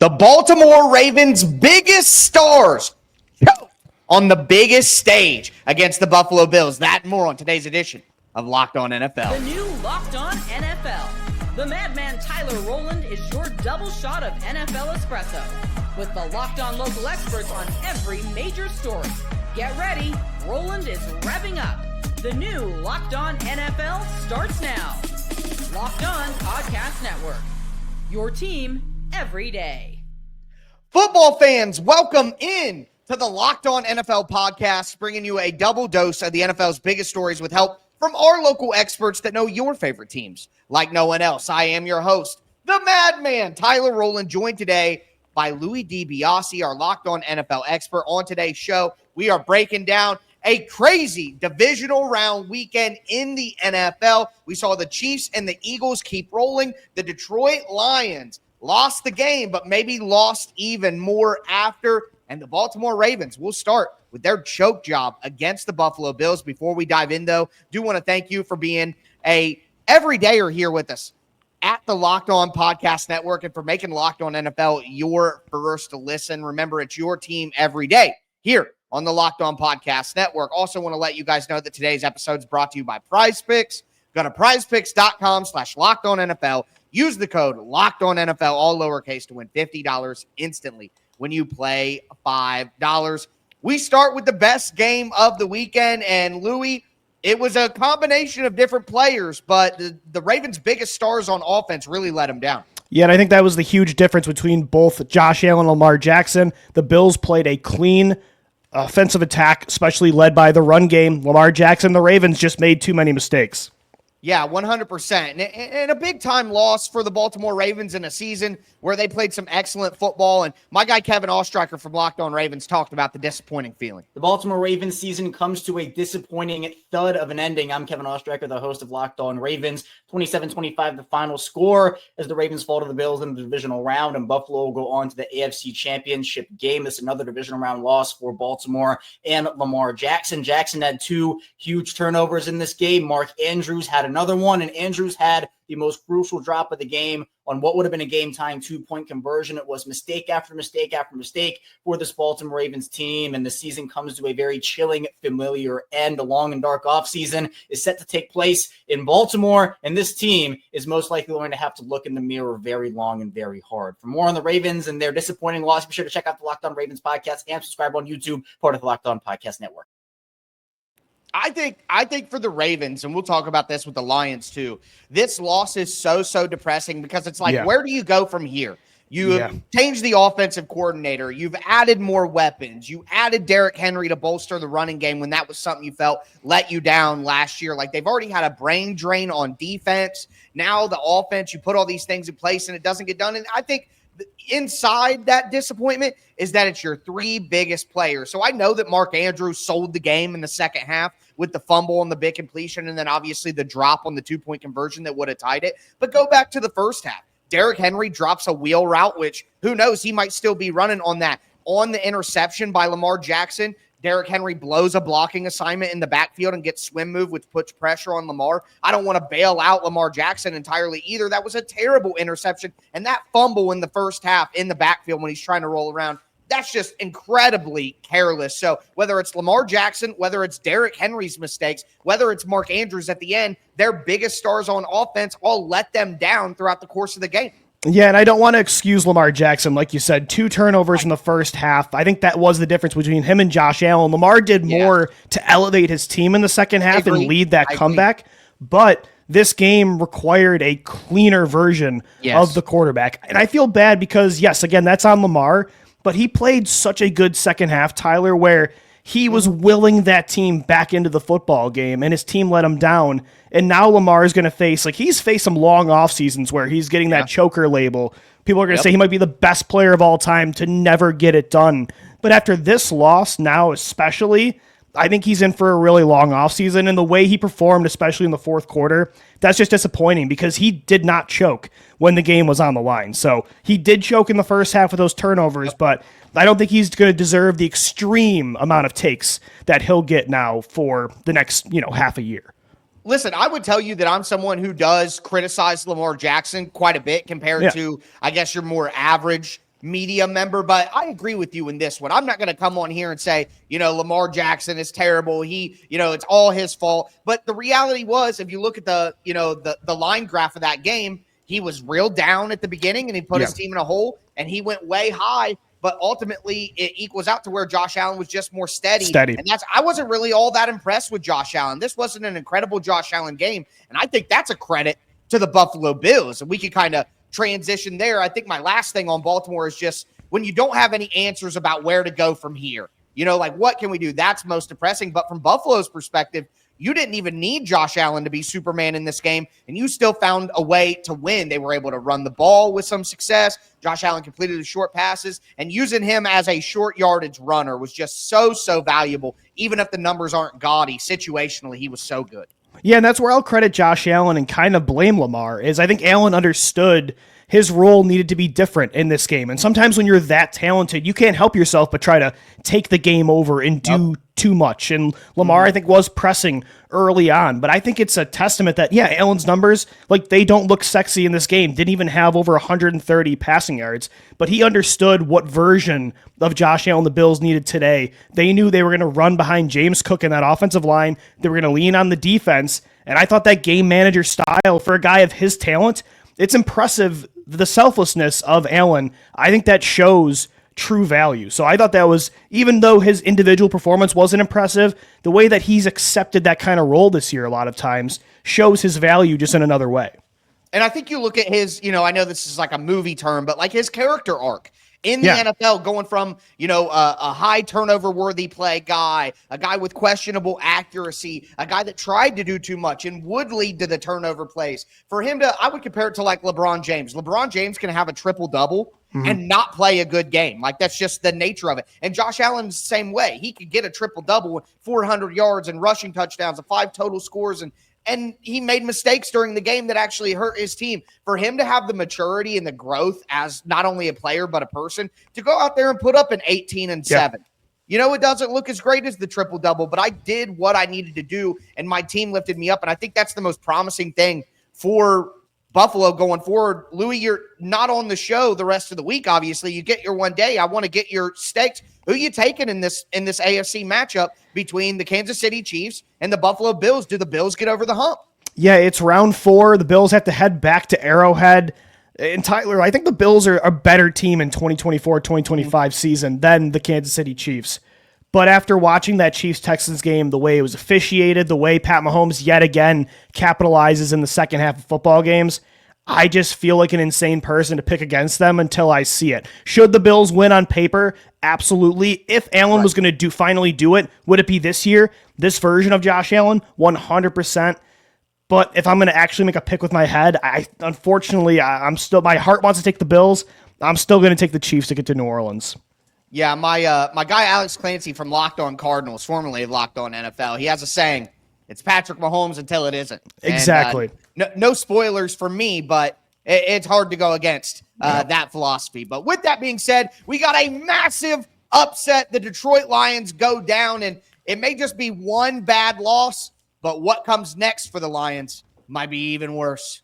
The Baltimore Ravens' biggest stars on the biggest stage against the Buffalo Bills. That and more on today's edition of Locked On NFL. The new Locked On NFL. The madman Tyler Rowland is your double shot of NFL espresso with the Locked On local experts on every major story. Get ready. Rowland is revving up. The new Locked On NFL starts now. Locked On Podcast Network. Your team every day. Football fans, welcome in to the Locked On NFL podcast, bringing you a double dose of the NFL's biggest stories with help from our local experts that know your favorite teams like no one else. I am your host, the madman, Tyler Rowland, joined today by Louis DiBiase, our Locked On NFL expert. On today's show, we are breaking down a crazy divisional round weekend in the NFL. We saw the Chiefs and the Eagles keep rolling. The Detroit Lions lost the game, but maybe lost even more after. And the Baltimore Ravens will start with their choke job against the Buffalo Bills. Before we dive in, though, do want to thank you for being a everydayer here with us at the Locked On Podcast Network and for making Locked On NFL your first listen. Remember, it's your team every day here on the Locked On Podcast Network. Also want to let you guys know that today's episode is brought to you by PrizePicks. Go to prizepicks.com/LockedOnNFL. Use the code LockedOnNFL, all lowercase, to win $50 instantly when you play $5. We start with the best game of the weekend, and Louis, it was a combination of different players, but the Ravens' biggest stars on offense really let them down. Yeah, and I think that was the huge difference between both Josh Allen and Lamar Jackson. The Bills played a clean offensive attack, especially led by the run game. Lamar Jackson, the Ravens, just made too many mistakes. Yeah, 100%. And a big-time loss for the Baltimore Ravens in a season where they played some excellent football. And my guy Kevin Oestreicher from Locked On Ravens talked about the disappointing feeling. The Baltimore Ravens season comes to a disappointing thud of an ending. I'm Kevin Oestreicher, the host of Locked On Ravens. 27-25 the final score as the Ravens fall to the Bills in the divisional round, and Buffalo will go on to the AFC Championship game. This is another divisional round loss for Baltimore and Lamar Jackson. Jackson had two huge turnovers in this game. Mark Andrews had another one, and Andrews had the most crucial drop of the game on what would have been a game-time two-point conversion. It was mistake after mistake after mistake for this Baltimore Ravens team, and the season comes to a very chilling, familiar end. A long and dark offseason is set to take place in Baltimore, and this team is most likely going to have to look in the mirror very long and very hard. For more on the Ravens and their disappointing loss, be sure to check out the Locked On Ravens podcast and subscribe on YouTube, part of the Locked On Podcast Network. I think for the Ravens, and we'll talk about this with the Lions too, this loss is so depressing because it's like, where do you go from here? You have changed the offensive coordinator. You've added more weapons. You added Derrick Henry to bolster the running game when that was something you felt let you down last year. Like, they've already had a brain drain on defense. Now the offense, you put all these things in place and it doesn't get done. And I think inside that disappointment is that it's your three biggest players. So I know that Mark Andrews sold the game in the second half with the fumble and the big completion, and then obviously the drop on the two-point conversion that would have tied it. But go back to the first half. Derrick Henry drops a wheel route, which who knows, he might still be running on that. On the interception by Lamar Jackson, Derrick Henry blows a blocking assignment in the backfield and gets swim move, which puts pressure on Lamar. I don't want to bail out Lamar Jackson entirely either. That was a terrible interception. And that fumble in the first half in the backfield when he's trying to roll around, that's just incredibly careless. So whether it's Lamar Jackson, whether it's Derrick Henry's mistakes, whether it's Mark Andrews at the end, their biggest stars on offense all let them down throughout the course of the game. Yeah, and I don't want to excuse Lamar Jackson. Like you said, 2 turnovers in the first half. I think that was the difference between him and Josh Allen. Lamar did more to elevate his team in the second half and lead that comeback. But this game required a cleaner version of the quarterback. And I feel bad because, yes, again, that's on Lamar. But he played such a good second half, Tyler, where he was willing that team back into the football game, and his team let him down. And now Lamar is going to face, like, he's faced some long off seasons where he's getting that choker label. People are going to say he might be the best player of all time to never get it done. But after this loss, now especially, I think he's in for a really long offseason, and the way he performed, especially in the fourth quarter, that's just disappointing because he did not choke when the game was on the line. So he did choke in the first half with those turnovers, but I don't think he's going to deserve the extreme amount of takes that he'll get now for the next, half a year. Listen, I would tell you that I'm someone who does criticize Lamar Jackson quite a bit compared to, I guess, your more average media member, but I agree with you in this one. I'm not going to come on here and say, Lamar Jackson is terrible. It's all his fault. But the reality was, if you look at the line graph of that game, he was real down at the beginning and he put his team in a hole and he went way high. But ultimately, it equals out to where Josh Allen was just more steady. And I wasn't really all that impressed with Josh Allen. This wasn't an incredible Josh Allen game. And I think that's a credit to the Buffalo Bills. And we could kind of transition there. I think my last thing on Baltimore is just when you don't have any answers about where to go from here, what can we do? That's most depressing. But from Buffalo's perspective, you didn't even need Josh Allen to be Superman in this game, and you still found a way to win. They were able to run the ball with some success. Josh Allen completed the short passes, and using him as a short yardage runner was just so valuable. Even if the numbers aren't gaudy, situationally, he was so good. Yeah, and that's where I'll credit Josh Allen and kind of blame Lamar, is I think Allen understood his role needed to be different in this game. And sometimes when you're that talented, you can't help yourself but try to take the game over and do too much. And Lamar, I think, was pressing early on. But I think it's a testament that, Allen's numbers, they don't look sexy in this game. Didn't even have over 130 passing yards. But he understood what version of Josh Allen the Bills needed today. They knew they were going to run behind James Cook in that offensive line. They were going to lean on the defense. And I thought that game manager style for a guy of his talent, it's impressive. The selflessness of Allen, I think that shows true value. So I thought that was, even though his individual performance wasn't impressive, the way that he's accepted that kind of role this year a lot of times shows his value just in another way. And I think you look at his, I know this is like a movie term, but like his character arc in the NFL, going from, a high turnover worthy play guy, a guy with questionable accuracy, a guy that tried to do too much and would lead to the turnover plays. For him to, I would compare it to like LeBron James. LeBron James can have a triple-double and not play a good game. Like, that's just the nature of it. And Josh Allen's the same way. He could get a triple-double with 400 yards and rushing touchdowns and 5 total scores, and he made mistakes during the game that actually hurt his team. For him to have the maturity and the growth as not only a player but a person, to go out there and put up an 18-7. It doesn't look as great as the triple-double, but I did what I needed to do, and my team lifted me up, and I think that's the most promising thing for Buffalo going forward. Louis, you're not on the show the rest of the week, obviously. You get your one day. I want to get your stakes. Who you taking in this AFC matchup between the Kansas City Chiefs and the Buffalo Bills? Do the Bills get over the hump? Yeah, it's round 4. The Bills have to head back to Arrowhead. And Tyler, I think the Bills are a better team in 2024-2025 season than the Kansas City Chiefs. But after watching that Chiefs-Texans game, the way it was officiated, the way Pat Mahomes yet again capitalizes in the second half of football games, I just feel like an insane person to pick against them until I see it. Should the Bills win on paper? Absolutely. If Allen was going to finally do it, would it be this year? This version of Josh Allen? 100%. But if I'm going to actually make a pick with my head, unfortunately, I'm still, my heart wants to take the Bills. I'm still going to take the Chiefs to get to New Orleans. Yeah, my guy Alex Clancy from Locked On Cardinals, formerly of Locked On NFL, he has a saying, it's Patrick Mahomes until it isn't. Exactly. And, no spoilers for me, but it's hard to go against that philosophy. But with that being said, we got a massive upset. The Detroit Lions go down, and it may just be one bad loss, but what comes next for the Lions might be even worse.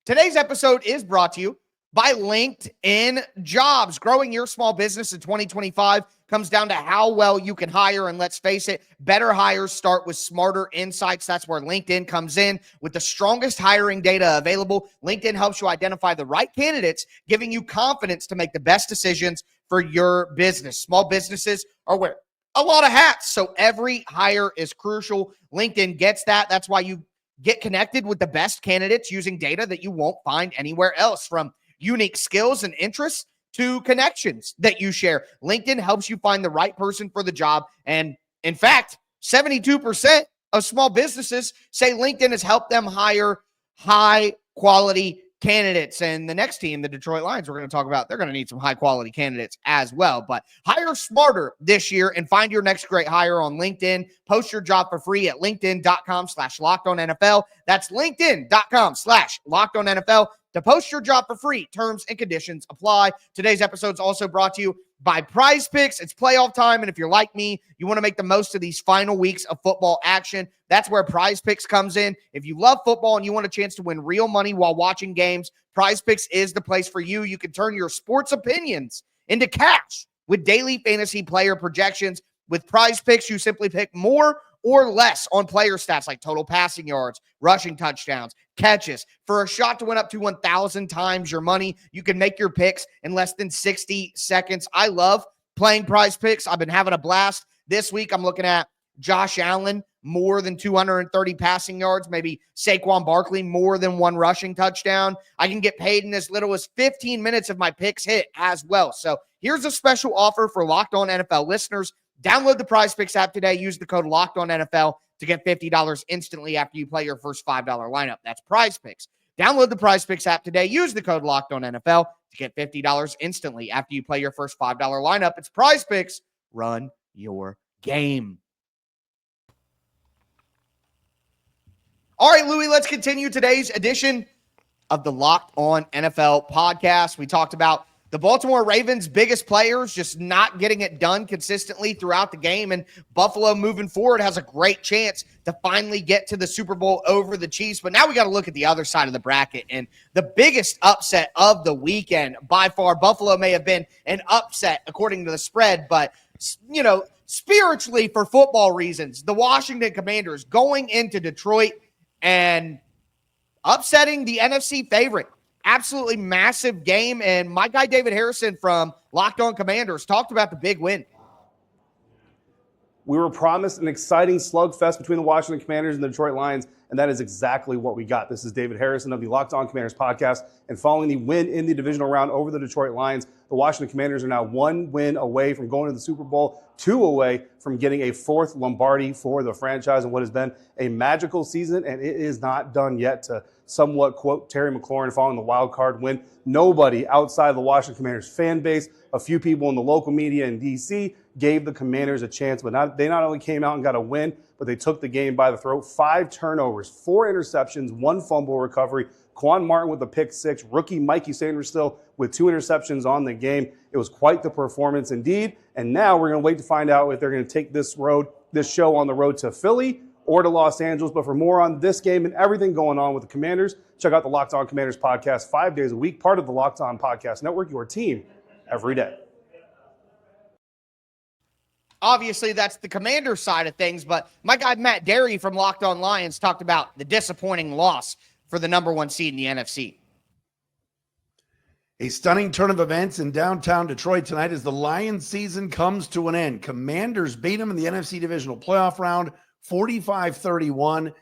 Today's episode is brought to you by LinkedIn Jobs. Growing your small business in 2025 comes down to how well you can hire. And let's face it, better hires start with smarter insights. That's where LinkedIn comes in. With the strongest hiring data available, LinkedIn helps you identify the right candidates, giving you confidence to make the best decisions for your business. Small businesses are where a lot of hats, so every hire is crucial. LinkedIn gets that. That's why you get connected with the best candidates using data that you won't find anywhere else, from unique skills and interests to connections that you share. LinkedIn helps you find the right person for the job. And in fact, 72% of small businesses say LinkedIn has helped them hire high quality candidates. And the next team, the Detroit Lions, we're going to talk about, they're going to need some high quality candidates as well. But hire smarter this year and find your next great hire on LinkedIn. Post your job for free at linkedin.com/LockedOnNFL. That's linkedin.com/LockedOnNFL to post your job for free. Terms and conditions apply. Today's episode is also brought to you by Prize Picks. It's playoff time, and if you're like me, you want to make the most of these final weeks of football action. That's where Prize Picks comes in. If you love football and you want a chance to win real money while watching games, Prize Picks is the place for you. You can turn your sports opinions into cash with daily fantasy player projections. With Prize Picks, you simply pick more or less on player stats like total passing yards, rushing touchdowns, catches. For a shot to win up to 1,000 times your money, you can make your picks in less than 60 seconds. I love playing Prize Picks. I've been having a blast. This week, I'm looking at Josh Allen, more than 230 passing yards, maybe Saquon Barkley, more than 1 rushing touchdown. I can get paid in as little as 15 minutes if my picks hit as well. So here's a special offer for Locked On NFL listeners. Download the Prize Picks app today. Use the code Locked On NFL to get $50 instantly after you play your first $5 lineup. That's Prize Picks. Download the Prize Picks app today. Use the code Locked On NFL to get $50 instantly after you play your first $5 lineup. It's Prize Picks. Run your game. All right, Louis, let's continue today's edition of the Locked On NFL podcast. We talked about the Baltimore Ravens' biggest players just not getting it done consistently throughout the game, and Buffalo moving forward has a great chance to finally get to the Super Bowl over the Chiefs. But now we got to look at the other side of the bracket, and the biggest upset of the weekend by far. Buffalo may have been an upset according to the spread, but spiritually, for football reasons, the Washington Commanders going into Detroit and upsetting the NFC favorite. Absolutely massive game, and my guy David Harrison from Locked On Commanders talked about the big win. We were promised an exciting slugfest between the Washington Commanders and the Detroit Lions, and that is exactly what we got. This is David Harrison of the Locked On Commanders podcast, and following the win in the divisional round over the Detroit Lions, the Washington Commanders are now 1 win away from going to the Super Bowl, 2 away from getting a 4th Lombardi for the franchise in what has been a magical season, and it is not done yet. To somewhat quote Terry McLaurin following the wild card win, nobody outside of the Washington Commanders fan base, a few people in the local media in D.C., gave the Commanders a chance, but they not only came out and got a win, but they took the game by the throat. 5 turnovers, 4 interceptions, 1 fumble recovery. Quan Martin with a pick 6, rookie Mikey Sanders still with 2 interceptions on the game. It was quite the performance indeed. And now we're going to wait to find out if they're going to take this show on the road to Philly or to Los Angeles. But for more on this game and everything going on with the Commanders, check out the Locked On Commanders podcast 5 days a week, part of the Locked On Podcast Network, your team every day. Obviously, that's the Commander side of things, but my guy Matt Derry from Locked On Lions talked about the disappointing loss for the number 1 seed in the NFC. A stunning turn of events in downtown Detroit tonight as the Lions season comes to an end. Commanders beat them in the NFC divisional playoff round, 45-31.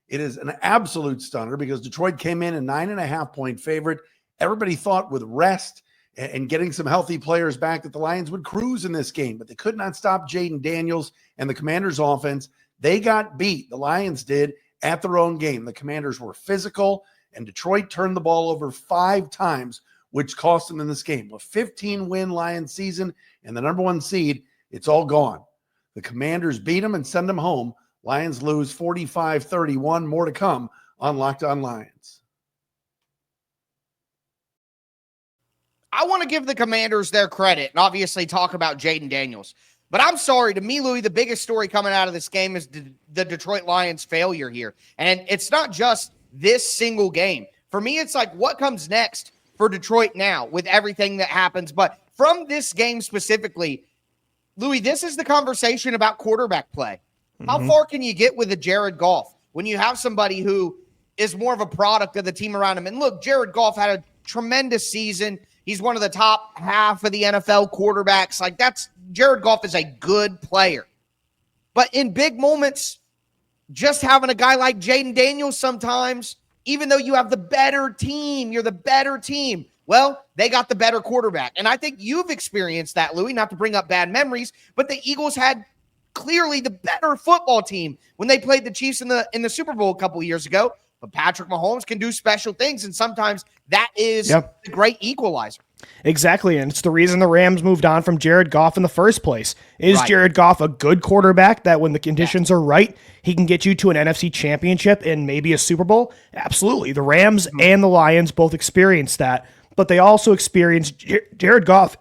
It is an absolute stunner because Detroit came in a 9.5-point favorite. Everybody thought with rest and getting some healthy players back that the Lions would cruise in this game, but they could not stop Jayden Daniels and the Commanders offense. They got beat, the Lions did, at their own game. The Commanders were physical, and Detroit turned the ball over 5 times, which cost them in this game. A 15-win Lions season and the number 1 seed, it's all gone. The Commanders beat them and send them home. Lions lose 45-31. More to come on Locked On Lions. I want to give the Commanders their credit and obviously talk about Jayden Daniels. But I'm sorry, to me, Louis, the biggest story coming out of this game is the Detroit Lions' failure here. And it's not just this single game. For me, it's like what comes next for Detroit now with everything that happens. But from this game specifically, Louis, this is the conversation about quarterback play. How far can you get with a Jared Goff when you have somebody who is more of a product of the team around him? And look, Jared Goff had a tremendous season. He's one of the top half of the NFL quarterbacks. Jared Goff is a good player. But in big moments, just having a guy like Jayden Daniels sometimes, even though you have the better team, you're the better team, well, they got the better quarterback. And I think you've experienced that, Louis, not to bring up bad memories, but the Eagles had clearly the better football team when they played the Chiefs in the Super Bowl a couple years ago. But Patrick Mahomes can do special things, and sometimes that is the great equalizer. Exactly, and it's the reason the Rams moved on from Jared Goff in the first place. Is Jared Goff a good quarterback that when the conditions are right, he can get you to an NFC championship and maybe a Super Bowl? Absolutely. The Rams and the Lions both experienced that, but they also experienced Jared Goff,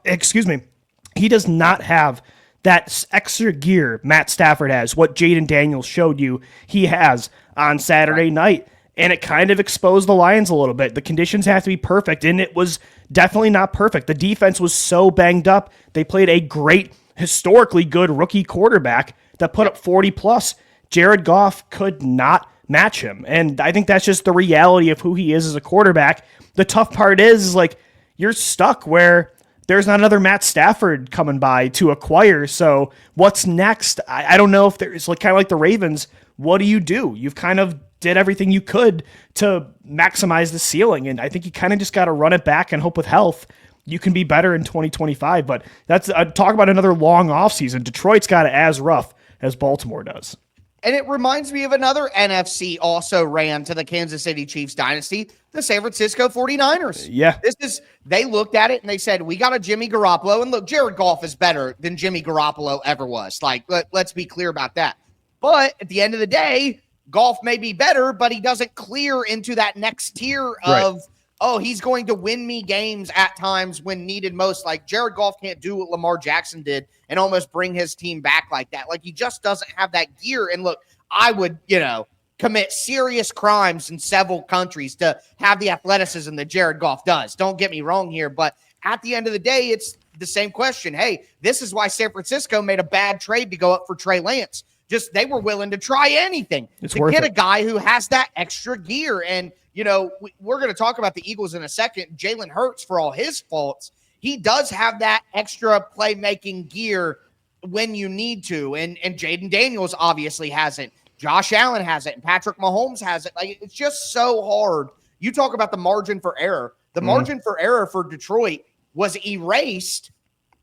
He does not have that extra gear Matt Stafford has, what Jayden Daniels showed you he has on Saturday night. And it kind of exposed the Lions a little bit. The conditions have to be perfect, and it was definitely not perfect. The defense was so banged up. They played a great, historically good rookie quarterback that put up 40+. Jared Goff could not match him. And I think that's just the reality of who he is as a quarterback. The tough part is like, you're stuck where there's not another Matt Stafford coming by to acquire. So what's next? I don't know if there's like kind of like the Ravens. What do? You've kind of did everything you could to maximize the ceiling. And I think you kind of just got to run it back and hope with health you can be better in 2025. But that's talk about another long offseason. Detroit's got it as rough as Baltimore does. And it reminds me of another NFC also ran to the Kansas City Chiefs dynasty, the San Francisco 49ers. Yeah. They looked at it and they said, we got a Jimmy Garoppolo. And look, Jared Goff is better than Jimmy Garoppolo ever was. Like, let's be clear about that. But at the end of the day, Goff may be better, but he doesn't clear into that next tier of, he's going to win me games at times when needed most. Like Jared Goff can't do what Lamar Jackson did and almost bring his team back like that. Like he just doesn't have that gear. And look, I would, commit serious crimes in several countries to have the athleticism that Jared Goff does. Don't get me wrong here, but at the end of the day, it's the same question. Hey, this is why San Francisco made a bad trade to go up for Trey Lance. Just they were willing to try anything to get a guy who has that extra gear. And, we're going to talk about the Eagles in a second. Jalen Hurts, for all his faults, he does have that extra playmaking gear when you need to. And Jayden Daniels obviously has it. Josh Allen has it. And Patrick Mahomes has it. Like, it's just so hard. You talk about the margin for error. The margin for error for Detroit was erased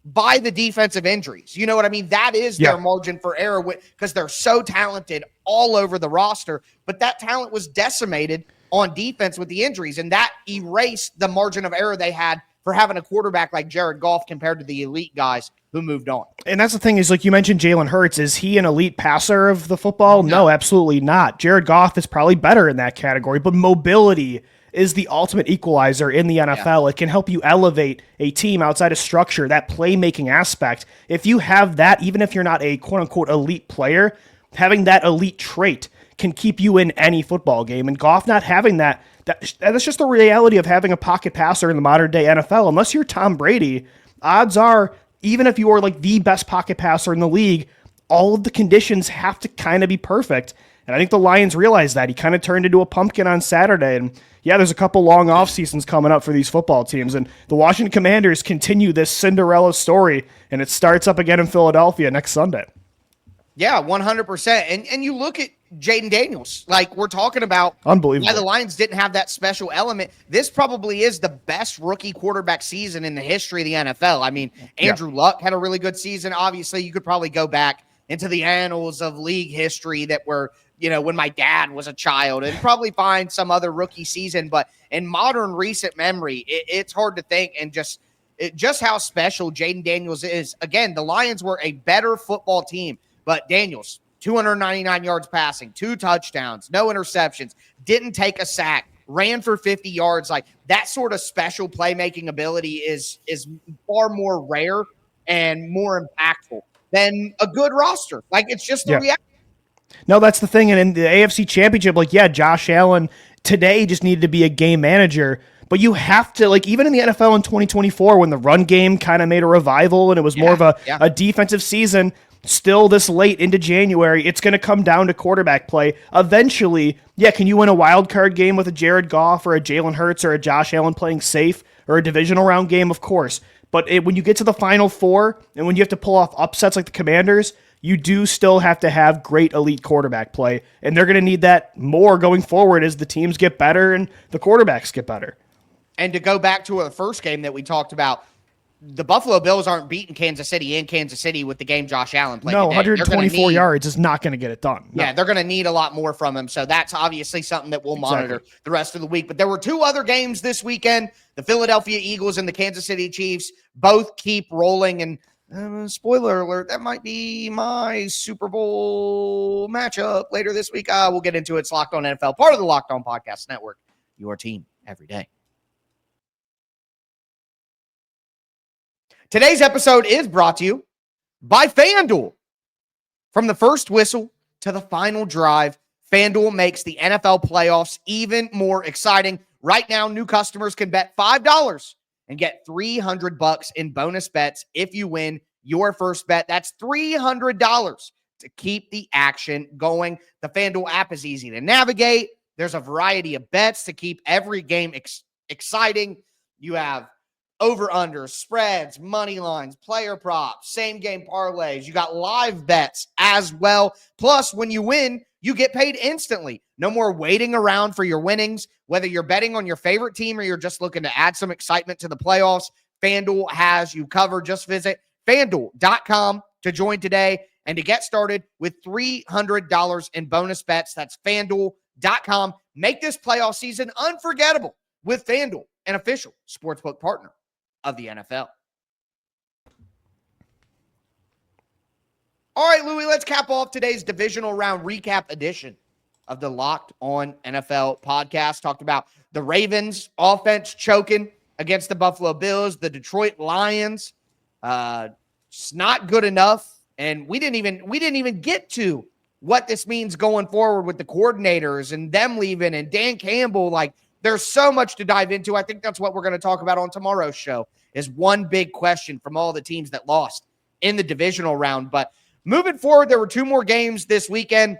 by the defensive injuries. You know what I mean? That is their margin for error because they're so talented all over the roster, but that talent was decimated on defense with the injuries, and that erased the margin of error they had for having a quarterback like Jared Goff compared to the elite guys who moved on. And that's the thing is, like you mentioned, Jalen Hurts. Is he an elite passer of the football? No, absolutely not. Jared Goff is probably better in that category, but mobility is the ultimate equalizer in the NFL. Yeah. It can help you elevate a team outside of structure, that playmaking aspect. If you have that, even if you're not a quote-unquote elite player, having that elite trait can keep you in any football game. And Goff not having that's just the reality of having a pocket passer in the modern-day NFL. Unless you're Tom Brady, odds are, even if you are like the best pocket passer in the league, all of the conditions have to kind of be perfect. And I think the Lions realized that. He kind of turned into a pumpkin on Saturday. And there's a couple long off seasons coming up for these football teams. And the Washington Commanders continue this Cinderella story, and it starts up again in Philadelphia next Sunday. Yeah, 100%. And you look at Jayden Daniels, like we're talking about unbelievable. Why the Lions didn't have that special element. This probably is the best rookie quarterback season in the history of the NFL. I mean, Andrew Luck had a really good season. Obviously, you could probably go back into the annals of league history that were, when my dad was a child, and probably find some other rookie season. But in modern recent memory, it's hard to think. And just how special Jayden Daniels is. Again, the Lions were a better football team, but Daniels, 299 yards passing, 2 touchdowns, no interceptions, didn't take a sack, ran for 50 yards. Like that sort of special playmaking ability is far more rare and more impactful than a good roster. Like it's just the reality. No, that's the thing. And in the AFC Championship, Josh Allen today just needed to be a game manager. But you have to, even in the NFL in 2024, when the run game kind of made a revival and it was more of a defensive season, still this late into January, it's going to come down to quarterback play. Eventually, can you win a wild card game with a Jared Goff or a Jalen Hurts or a Josh Allen playing safe or a divisional round game? Of course. But when you get to the Final Four and when you have to pull off upsets like the Commanders, you do still have to have great elite quarterback play. And they're going to need that more going forward as the teams get better and the quarterbacks get better. And to go back to the first game that we talked about, the Buffalo Bills aren't beating Kansas City in Kansas City with the game Josh Allen played. No, 124 yards is not going to get it done. No. Yeah, they're going to need a lot more from him. So that's obviously something that we'll monitor the rest of the week. But there were 2 other games this weekend. The Philadelphia Eagles and the Kansas City Chiefs both keep rolling. And spoiler alert, that might be my Super Bowl matchup later this week. We'll get into it. It's Locked On NFL, part of the Locked On Podcast Network, your team every day. Today's episode is brought to you by FanDuel. From the first whistle to the final drive, FanDuel makes the NFL playoffs even more exciting. Right now, new customers can bet $5 and get $300 in bonus bets if you win your first bet. That's $300 to keep the action going. The FanDuel app is easy to navigate. There's a variety of bets to keep every game exciting. You have over-under, spreads, money lines, player props, same-game parlays. You got live bets as well. Plus, when you win, you get paid instantly. No more waiting around for your winnings. Whether you're betting on your favorite team or you're just looking to add some excitement to the playoffs, FanDuel has you covered. Just visit FanDuel.com to join today and to get started with $300 in bonus bets. That's FanDuel.com. Make this playoff season unforgettable with FanDuel, an official sportsbook partner of the NFL. All right, Louis, let's cap off today's divisional round recap edition of the Locked On NFL podcast. Talked about the Ravens offense choking against the Buffalo Bills, the Detroit Lions. It's not good enough, and we didn't even get to what this means going forward with the coordinators and them leaving and Dan Campbell. Like, there's so much to dive into. I think that's what we're going to talk about on tomorrow's show, is one big question from all the teams that lost in the divisional round. But moving forward, there were two more games this weekend.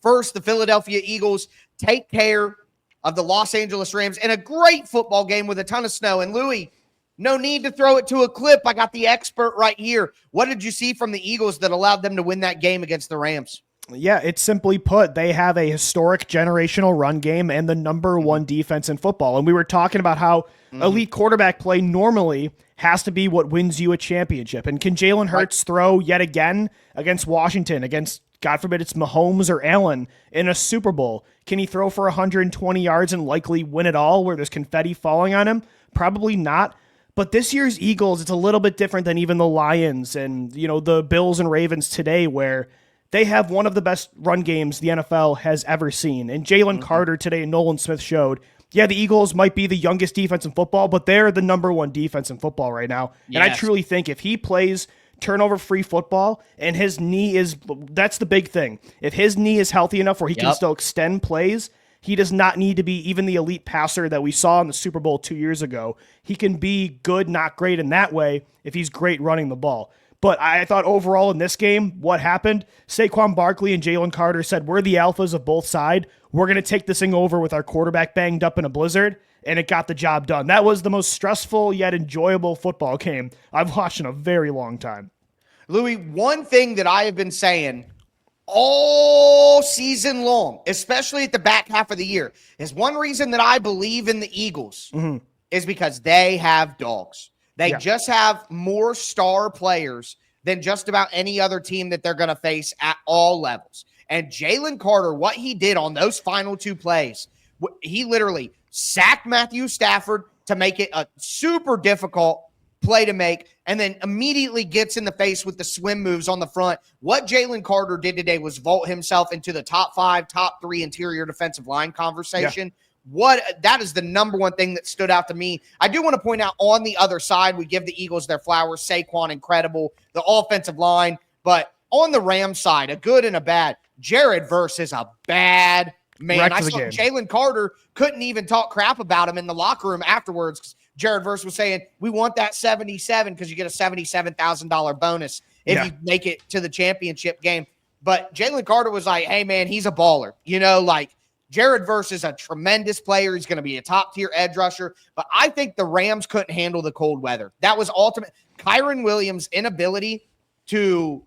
First, the Philadelphia Eagles take care of the Los Angeles Rams in a great football game with a ton of snow. And Louis, no need to throw it to a clip. I got the expert right here. What did you see from the Eagles that allowed them to win that game against the Rams? Yeah, it's simply put, they have a historic generational run game and the number one defense in football. And we were talking about how elite quarterback play normally has to be what wins you a championship. And can Jalen Hurts throw yet again against Washington, against, God forbid, it's Mahomes or Allen in a Super Bowl? Can he throw for 120 yards and likely win it all where there's confetti falling on him? Probably not. But this year's Eagles, it's a little bit different than even the Lions and, the Bills and Ravens today, where they have one of the best run games the NFL has ever seen. And Jalen Carter today, Nolan Smith showed, the Eagles might be the youngest defense in football, but they're the number one defense in football right now. Yes. And I truly think if he plays turnover-free football and his knee that's the big thing. If his knee is healthy enough where he can still extend plays, he does not need to be even the elite passer that we saw in the Super Bowl 2 years ago. He can be good, not great in that way if he's great running the ball. But I thought overall in this game, what happened, Saquon Barkley and Jalen Carter said, we're the alphas of both sides. We're going to take this thing over with our quarterback banged up in a blizzard, and it got the job done. That was the most stressful yet enjoyable football game I've watched in a very long time. Louis, one thing that I have been saying all season long, especially at the back half of the year, is one reason that I believe in the Eagles is because they have dogs. They just have more star players than just about any other team that they're going to face at all levels. And Jalen Carter, what he did on those final two plays, he literally sacked Matthew Stafford to make it a super difficult play to make, and then immediately gets in the face with the swim moves on the front. What Jalen Carter did today was vault himself into the top 5, top 3 interior defensive line conversation. That is the number one thing that stood out to me. I do want to point out on the other side, we give the Eagles their flowers. Saquon, incredible. The offensive line. But on the Rams side, a good and a bad. Jared Verse is a bad man. I saw Jalen Carter couldn't even talk crap about him in the locker room afterwards because Jared Verse was saying, we want that 77 because you get a $77,000 bonus if you make it to the championship game. But Jalen Carter was like, hey, man, he's a baller. Jared Verse is a tremendous player. He's going to be a top-tier edge rusher. But I think the Rams couldn't handle the cold weather. That was ultimate. Kyron Williams' inability to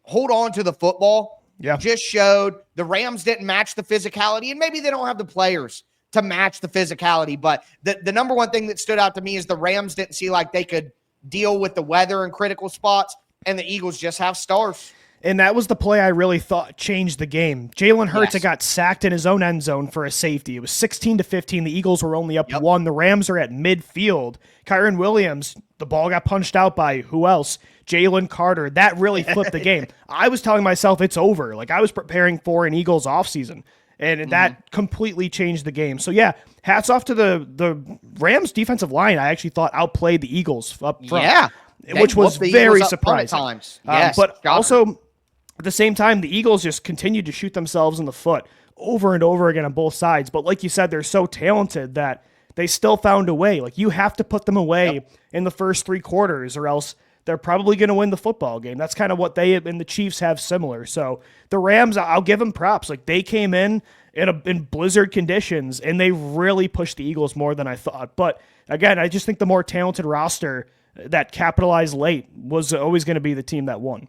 hold on to the football just showed the Rams didn't match the physicality, and maybe they don't have the players to match the physicality. But the number one thing that stood out to me is the Rams didn't see like they could deal with the weather in critical spots, and the Eagles just have stars. And that was the play I really thought changed the game. Jalen Hurts got sacked in his own end zone for a safety. It was 16-15. The Eagles were only up 1. The Rams are at midfield. Kyron Williams, the ball got punched out by who else? Jalen Carter. That really flipped the game. I was telling myself it's over. Like, I was preparing for an Eagles offseason. And that completely changed the game. So, yeah, hats off to the Rams defensive line. I actually thought outplayed the Eagles up front. Yeah. Which was very surprising. Times. Yes, but also, at the same time, the Eagles just continued to shoot themselves in the foot over and over again on both sides. But like you said, they're so talented that they still found a way. Like, you have to put them away in the first 3 quarters or else they're probably going to win the football game. That's kind of what they and the Chiefs have similar. So the Rams, I'll give them props. Like, they came in blizzard conditions and they really pushed the Eagles more than I thought. But again, I just think the more talented roster that capitalized late was always going to be the team that won.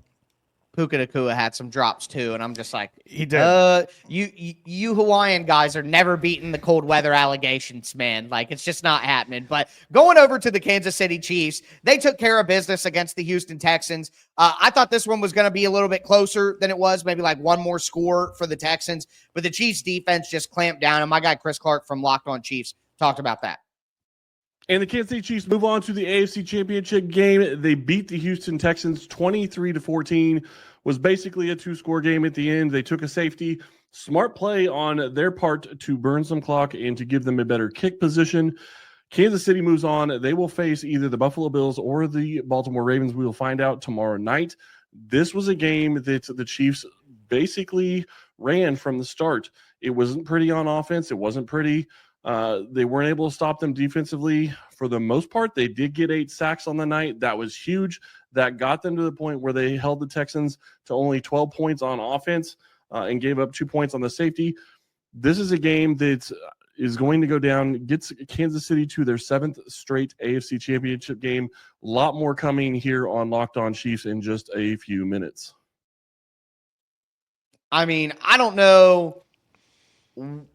Puka Nacua had some drops too, and I'm just like, he did. You Hawaiian guys are never beating the cold weather allegations, man. Like, it's just not happening. But going over to the Kansas City Chiefs, they took care of business against the Houston Texans. I thought this one was going to be a little bit closer than it was, maybe like one more score for the Texans. But the Chiefs defense just clamped down, and my guy Chris Clark from Locked On Chiefs talked about that. And the Kansas City Chiefs move on to the AFC Championship game. They beat the Houston Texans 23-14. Was basically a 2-score game at the end. They took a safety. Smart play on their part to burn some clock and to give them a better kick position. Kansas City moves on. They will face either the Buffalo Bills or the Baltimore Ravens. We will find out tomorrow night. This was a game that the Chiefs basically ran from the start. It wasn't pretty on offense. It wasn't pretty. They weren't able to stop them defensively for the most part. They did get 8 sacks on the night. That was huge. That got them to the point where they held the Texans to only 12 points on offense and gave up 2 points on the safety. This is a game that is going to go down, gets Kansas City to their 7th straight AFC Championship game. A lot more coming here on Locked On Chiefs in just a few minutes. I mean, I don't know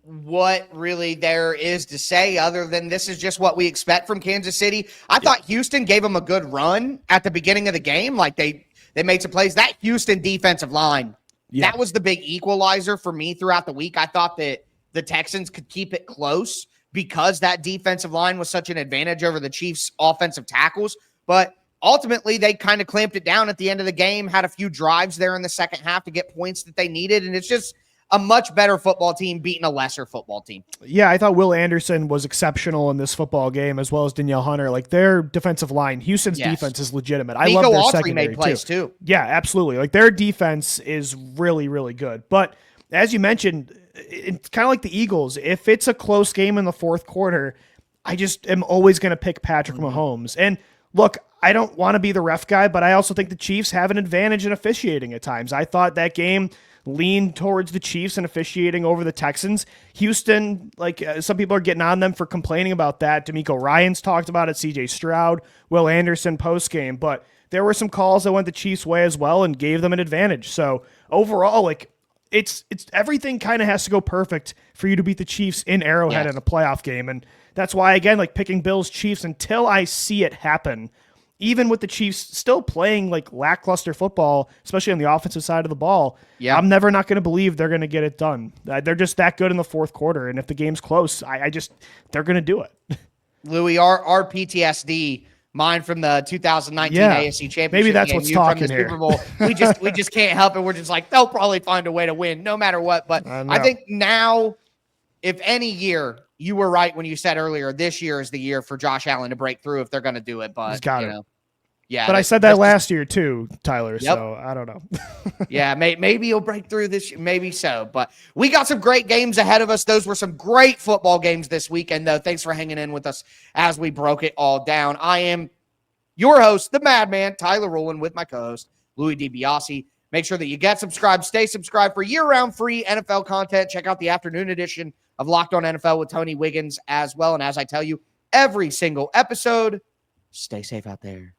what really there is to say other than this is just what we expect from Kansas City. I thought Houston gave them a good run at the beginning of the game. Like, they made some plays. That Houston defensive line, that was the big equalizer for me throughout the week. I thought that the Texans could keep it close because that defensive line was such an advantage over the Chiefs' offensive tackles. But ultimately, they kind of clamped it down at the end of the game, had a few drives there in the second half to get points that they needed. And it's just a much better football team beating a lesser football team. Yeah, I thought Will Anderson was exceptional in this football game, as well as Danielle Hunter. Like, their defensive line, Houston's defense is legitimate. I love their secondary made plays too. Yeah, absolutely. Like, their defense is really, really good. But as you mentioned, it's kind of like the Eagles. If it's a close game in the fourth quarter, I just am always going to pick Patrick Mahomes. And look, I don't want to be the ref guy, but I also think the Chiefs have an advantage in officiating at times. I thought that game leaned towards the Chiefs and officiating over the Texans. Houston, like, some people are getting on them for complaining about that. D'Amico Ryans talked about it, CJ Stroud, Will Anderson post-game, but there were some calls that went the Chiefs' way as well and gave them an advantage. So overall, like, it's everything kind of has to go perfect for you to beat the Chiefs in Arrowhead in a playoff game. And that's why, again, like, picking Bills Chiefs until I see it happen, even with the Chiefs still playing like lackluster football, especially on the offensive side of the ball, I'm never not going to believe they're going to get it done. They're just that good in the fourth quarter. And if the game's close, they're going to do it. Louis, our PTSD, mine from the 2019 AFC Championship maybe that's game, what's talking here. Super Bowl, we just can't help it. We're just like, they'll probably find a way to win no matter what. But I think now, if any year, you were right when you said earlier, this year is the year for Josh Allen to break through if they're going to do it. But, he's got it. Yeah. But I said that last year too, Tyler, so I don't know. Yeah, maybe he'll break through this year, maybe so. But we got some great games ahead of us. Those were some great football games this weekend, though. Thanks for hanging in with us as we broke it all down. I am your host, the Madman, Tyler Rowland, with my co-host, Louis DiBiase. Make sure that you get subscribed, stay subscribed for year-round free NFL content. Check out the afternoon edition of Locked On NFL with Tony Wiggins as well. And as I tell you, every single episode, stay safe out there.